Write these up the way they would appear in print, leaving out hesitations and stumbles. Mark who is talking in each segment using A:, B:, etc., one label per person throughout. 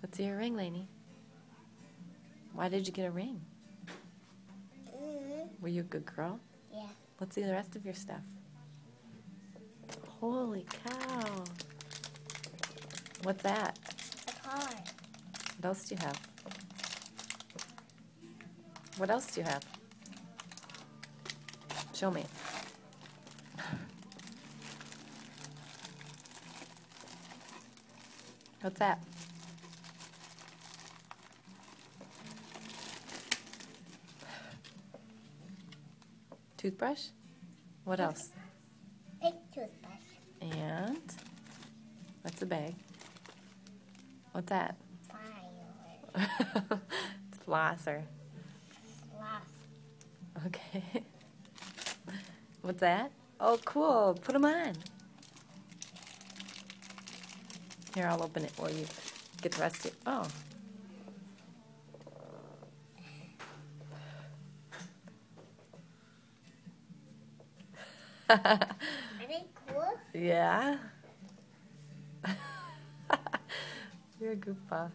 A: Let's see your ring, Lainey. Why did you get a ring? Were you a good girl?
B: Yeah.
A: Let's see the rest of your stuff. Holy cow. What's that?
B: A car.
A: What else do you have? What else do you have? Show me. What's that? Toothbrush? What else?
B: Pink toothbrush.
A: And what's the bag? What's that?
B: Fire.
A: It's flosser.
B: Floss.
A: Okay. What's that? Oh, cool. Put them on. Here, I'll open it while you get the rest of it. Oh.
B: Are they cool?
A: Yeah. You're a goofball.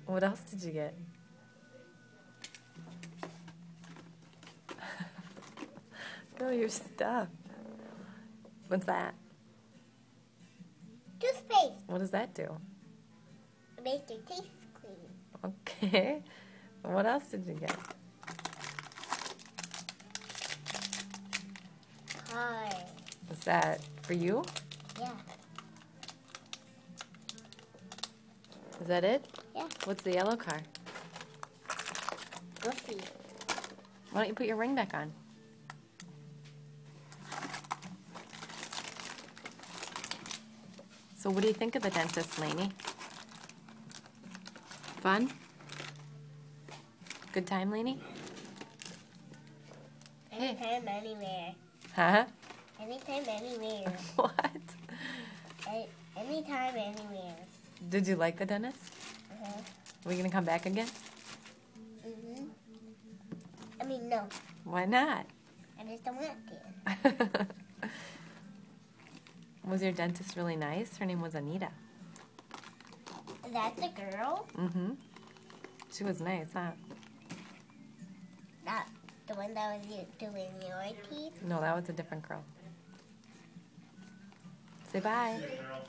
A: What else did you get? Look at all your stuff. What's that?
B: Toothpaste.
A: What does that do?
B: It makes your teeth clean.
A: Okay. What else did you get?
B: Car.
A: Is that for you?
B: Yeah.
A: Is that it?
B: Yeah.
A: What's the yellow car?
B: Goofy.
A: Why don't you put your ring back on? So what do you think of the dentist, Lainey? Fun? Good time, Lainey? Hey.
B: Anytime, anywhere.
A: Huh?
B: Anytime, anywhere.
A: What?
B: Anytime, anywhere.
A: Did you like the dentist? Are we gonna come back again?
B: I mean, no.
A: Why not?
B: I just don't want to.
A: Was your dentist really nice? Her name was Anita.
B: Is that the girl?
A: Mm-hmm. She was nice, huh?
B: Not the one that was doing your teeth?
A: No, that was a different girl. Say bye.
C: See ya, girl.